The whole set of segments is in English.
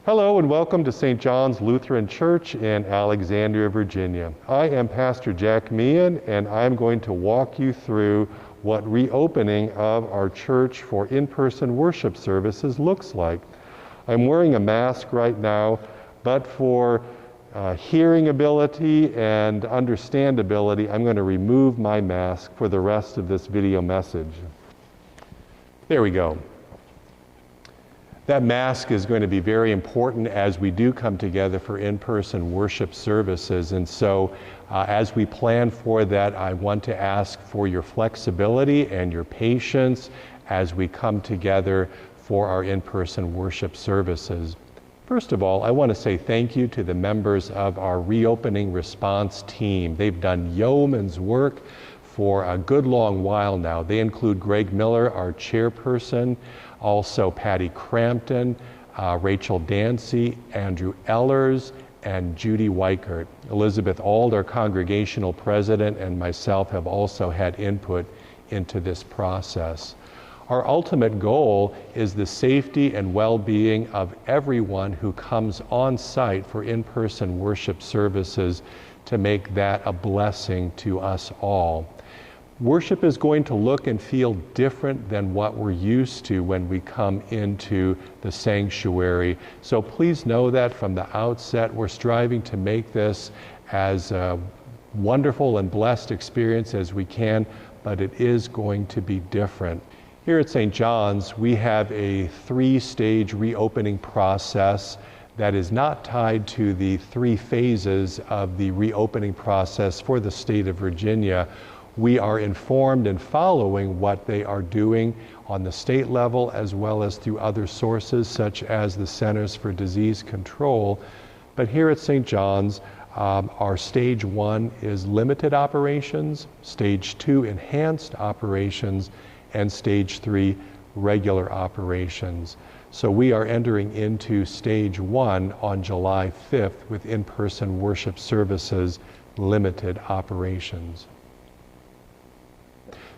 Hello and welcome to St. John's Lutheran Church in Alexandria, Virginia. I am Pastor Jack Meehan, and I'm going to walk you through what reopening of our church for in-person worship services looks like. I'm wearing a mask right now, but for hearing ability and understandability, I'm going to remove my mask for the rest of this video message. There we go. That mask is going to be very important as we do come together for in-person worship services. And so as we plan for that, I want to ask for your flexibility and your patience as we come together for our in-person worship services. First of all, I want to say thank you to the members of our reopening response team. They've done yeoman's work for a good long while now. They include Greg Miller, our chairperson, also Patty Crampton, Rachel Dancy, Andrew Ellers, and Judy Weichert. Elizabeth Auld, our congregational president, and myself have also had input into this process. Our ultimate goal is the safety and well-being of everyone who comes on site for in-person worship services, to make that a blessing to us all. Worship is going to look and feel different than what we're used to when we come into the sanctuary. So please know that from the outset, we're striving to make this as a wonderful and blessed experience as we can, but it is going to be different. Here at St. John's, we have a 3-stage reopening process that is not tied to the 3 phases of the reopening process for the state of Virginia. We are informed and following what they are doing on the state level as well as through other sources such as the Centers for Disease Control. But here at St. John's, our stage 1 is limited operations, stage 2 enhanced operations, and stage 3 regular operations. So we are entering into stage 1 on July 5th with in-person worship services, limited operations.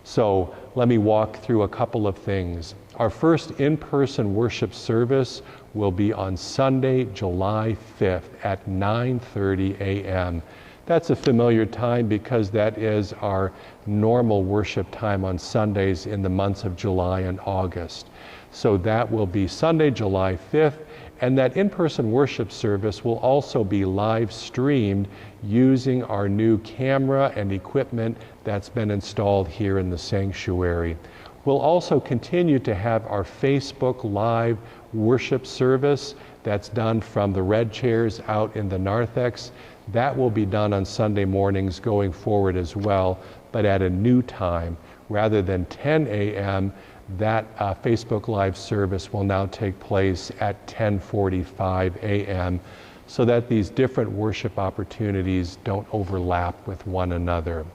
So let me walk through a couple of things. Our first in-person worship service will be on Sunday, July 5th at 9:30 a.m. That's a familiar time because that is our normal worship time on Sundays in the months of July and August. So that will be Sunday, July 5th, and that in-person worship service will also be live streamed using our new camera and equipment that's been installed here in the sanctuary. We'll also continue to have our Facebook Live worship service that's done from the red chairs out in the narthex. That will be done on Sunday mornings going forward as well, but at a new time. Rather than 10 a.m., that Facebook Live service will now take place at 10:45 a.m. so that these different worship opportunities don't overlap with one another.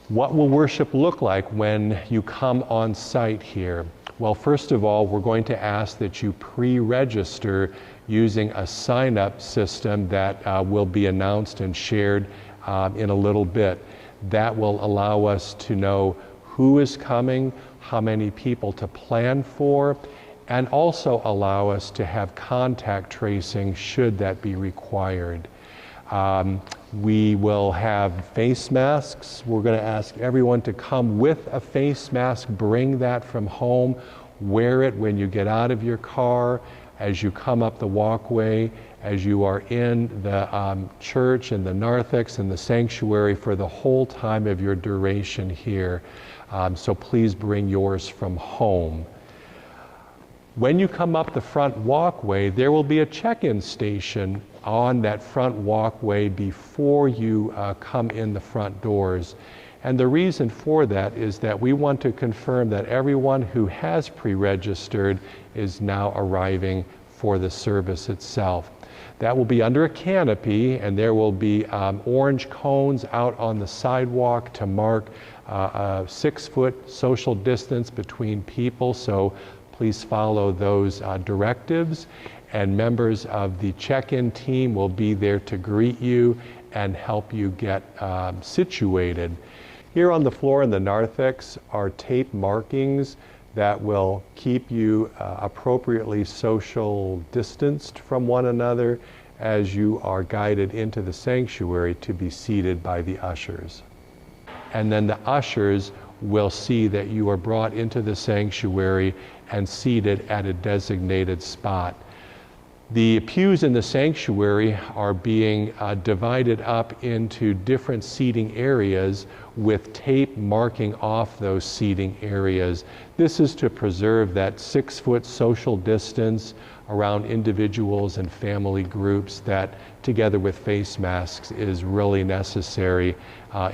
What will worship look like when you come on site here? Well, first of all, we're going to ask that you pre-register using a sign-up system that will be announced and shared in a little bit. That will allow us to know who is coming, how many people to plan for, and also allow us to have contact tracing should that be required. We will have face masks. We're going to ask everyone to come with a face mask. Bring that from home. Wear it when you get out of your car, as you come up the walkway, as you are in the church and the narthex and the sanctuary for the whole time of your duration here. So please bring yours from home. When you come up the front walkway, there will be a check-in station on that front walkway before you come in the front doors. And the reason for that is that we want to confirm that everyone who has pre-registered is now arriving for the service itself. That will be under a canopy, and there will be orange cones out on the sidewalk to mark a 6-foot social distance between people. So please follow those directives, and members of the check-in team will be there to greet you and help you get situated. Here on the floor in the narthex are tape markings that will keep you appropriately social distanced from one another as you are guided into the sanctuary to be seated by the ushers. And then the ushers will see that you are brought into the sanctuary and seated at a designated spot. The pews in the sanctuary are being divided up into different seating areas with tape marking off those seating areas. This is to preserve that 6-foot social distance around individuals and family groups that, together with face masks, is really necessary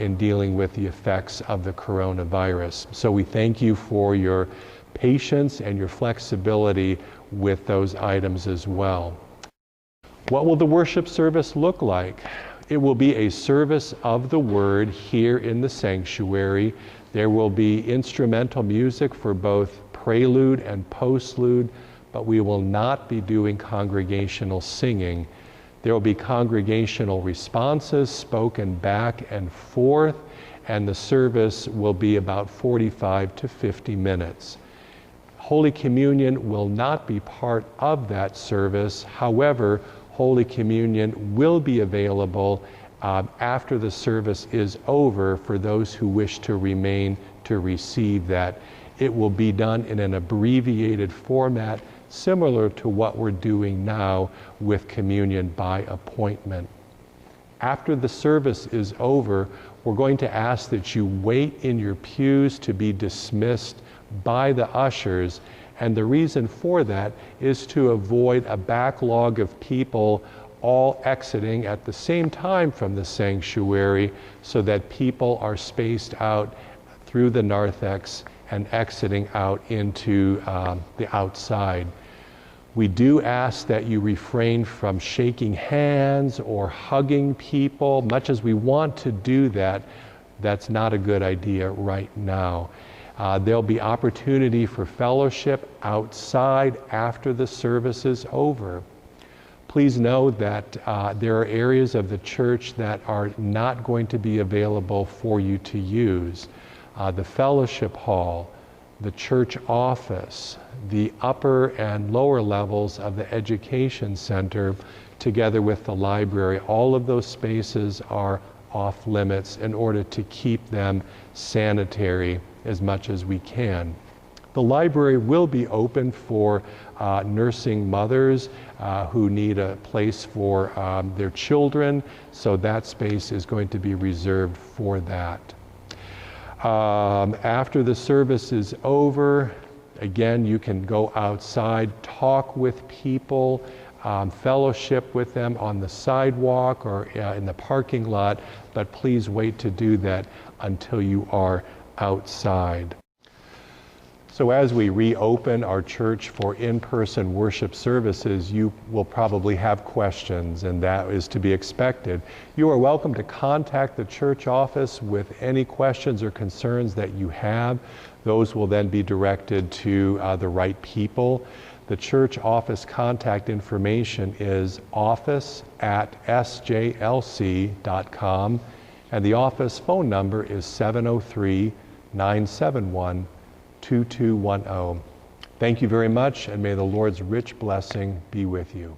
in dealing with the effects of the coronavirus. So we thank you for your patience and your flexibility with those items as well. What will the worship service look like? It will be a service of the Word here in the sanctuary. There will be instrumental music for both prelude and postlude, but we will not be doing congregational singing. There will be congregational responses spoken back and forth, and the service will be about 45 to 50 minutes. Holy Communion will not be part of that service. However, Holy Communion will be available after the service is over for those who wish to remain to receive that. It will be done in an abbreviated format, similar to what we're doing now with communion by appointment. After the service is over, we're going to ask that you wait in your pews to be dismissed by the ushers, and the reason for that is to avoid a backlog of people all exiting at the same time from the sanctuary, so that people are spaced out through the narthex and exiting out into the outside. We do ask that you refrain from shaking hands or hugging people. Much as we want to do that, that's not a good idea right now. There'll be opportunity for fellowship outside after the service is over. Please know that there are areas of the church that are not going to be available for you to use. The fellowship hall, the church office, the upper and lower levels of the education center, together with the library, all of those spaces are off limits in order to keep them sanitary as much as we can. The library will be open for nursing mothers who need a place for their children, so that space is going to be reserved for that. After the service is over, again, you can go outside, talk with people, fellowship with them on the sidewalk or in the parking lot, but please wait to do that until you are outside. So as we reopen our church for in-person worship services, you will probably have questions, and that is to be expected. You are welcome to contact the church office with any questions or concerns that you have. Those will then be directed to the right people. The church office contact information is office@sjlc.com, and the office phone number is 703-971-2210. Thank you very much, and may the Lord's rich blessing be with you.